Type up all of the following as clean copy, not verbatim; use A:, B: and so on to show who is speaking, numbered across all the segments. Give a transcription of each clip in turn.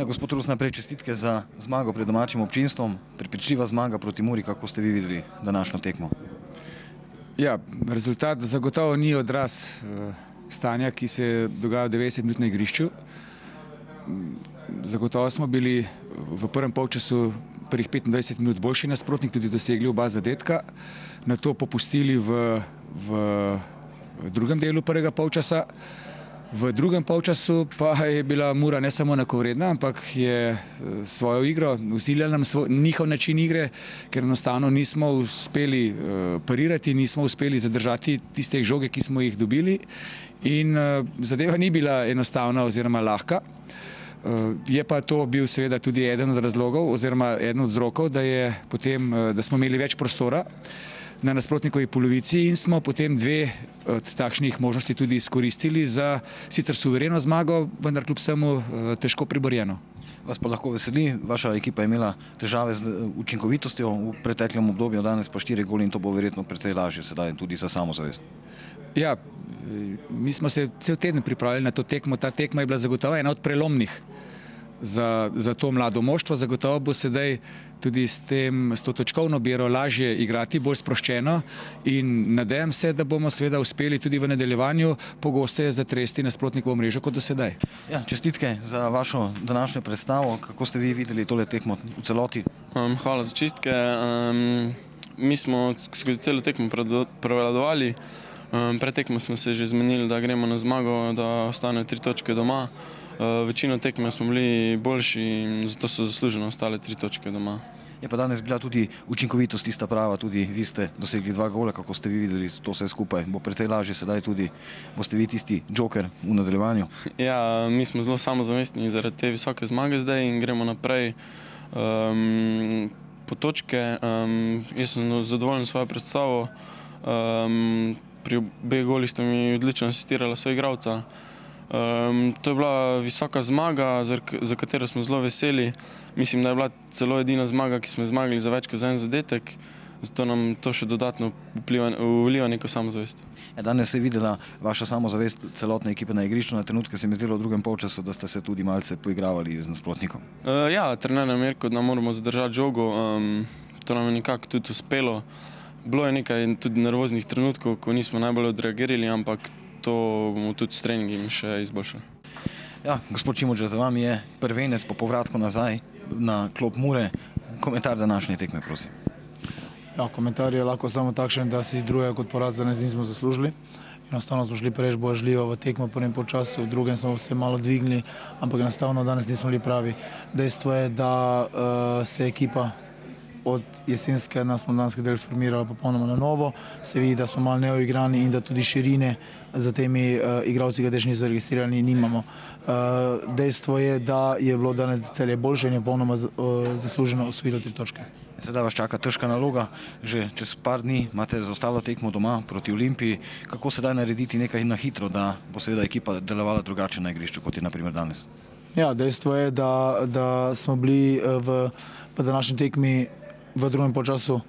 A: Gospod Rus, najprej čestitke za zmago pred domačim občinstvom. Prepričljiva zmaga proti Muri, kako ste vi videli današnjo tekmo?
B: Ja, rezultat zagotovo ni odraz stanja, ki se je dogajalo 90 minut na igrišču. Zagotovo smo bili v prvem polčasu prvih 25 minut boljši nasprotnik, tudi dosegli oba zadetka. Na to popustili v drugem delu prvega polčasa. V drugem polčasu pa je bila Mura ne samo enakovredna, ampak je svojo igro vsiljala nam njihov način igre, ker enostavno nismo uspeli parirati, nismo uspeli zadržati tiste žoge, ki smo jih dobili, in zadeva ni bila enostavna oziroma lahka. Je pa to bil seveda tudi eden od razlogov oziroma eden od vzrokov, da smo imeli več prostora na nasprotnikovi polovici in smo potem dve od takšnih možnosti tudi izkoristili za sicer suvereno zmago, vendar kljub vsemu težko priborjeno.
A: Vas pa lahko veseli, vaša ekipa je imela težave z učinkovitostjo v preteklem obdobju, danes pa 4 goli in to bo verjetno precej lažje sedaj tudi za samozavest.
B: Ja, mi smo se cel teden pripravljali na to tekmo. Ta tekma je bila zagotovo ena od prelomnih za to mlado moštvo. Zagotovo bo sedaj tudi s to točkovno biro lažje igrati, bolj sproščeno, in nadejam se, da bomo seveda uspeli tudi v nadaljevanju pogosteje zatresti nasprotnikovo mrežo kot do sedaj.
A: Ja, čestitke za vašo današnjo predstavo. Kako ste vi videli tole tekmo v celoti?
C: Hvala za čestitke. Mi smo skozi celo tekmo prevladovali. Pred tekmo smo se že zmenili, da gremo na zmago, da ostanejo 3 točke doma. Večino tekme smo bili boljši in zato so zasluženo ostale 3 točke doma.
A: Je pa danes bila tudi učinkovitost tista prava, tudi vi ste dosegli 2 gola. Kako ste vi videli to vse skupaj? Bo precej lažje sedaj tudi, boste vi tisti džoker v nadaljevanju?
C: Ja, mi smo zelo samozavestni zaradi te visoke zmage zdaj in gremo naprej po točke. Jaz sem zadovoljen s svojo predstavo. Pri obeh golih sta mi odlično asistirala soigralca. To je bila visoka zmaga, za katero smo zelo veseli. Mislim, da je bila celo edina zmaga, ki smo jo zmagali za več kot za en zadetek, zato nam to še dodatno vliva neko samozavest.
A: Danes se je videla vaša samozavest celotne ekipe na igrišču. Na trenutke se mi je zdelo v drugem polčasu, da ste se tudi malce poigravali z nasprotnikom.
C: Ja, trener nam je rekel, da moramo zadržati žogo. To nam je nekako tudi uspelo. Bilo je nekaj tudi nervoznih trenutkov, ko nismo najbolj odreagirali, ampak to bomo tudi s treningom še izboljšali.
A: Ja, gospod Čimoč, za vami je prvenec po povratku nazaj na klop Mure. Komentar današnje tekme, prosim.
D: Ja, komentar je lahko samo takšen, da si drugega kot poraz danes nismo zaslužili. Enostavno smo šli preveč bojažljivo v tekmo v prvem polčasu, v drugem smo se malo dvignili, ampak enostavno danes nismo bili pravi. Dejstvo je, da se ekipa od jesenske na spomladanski del formirala popolnoma na novo. Se vidi, da smo malo neoigrani in da tudi širine za temi igralci, ki niso registrirani, nimamo. Dejstvo je, da je bilo danes Celje boljše in je popolnoma zasluženo osvojilo 3 točke.
A: Sedaj vas čaka težka naloga. Že čez par dni imate zaostalo tekmo doma proti Olimpiji. Kako sedaj narediti nekaj na hitro, da bo seveda ekipa delovala drugače na igrišču, kot je na primer danes?
D: Ja, dejstvo je, da smo bili v današnji tekmi v drugem polčasu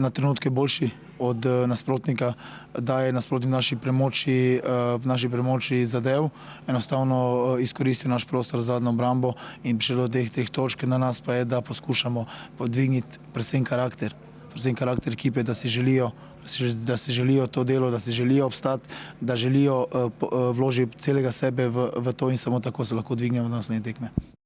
D: na trenutke boljši od nasprotnika, da je nasprotnik v naši premoči zadev, enostavno izkoristil naš prostor za zadnjo obrambo in prišlo do teh 3 točk. Na nas pa je, da poskušamo podvigniti predvsem karakter ekipe, da si želijo to delo, da si želijo obstati, da želijo vložiti celega sebe v to in samo tako se lahko dvignemo v naslednje tekme.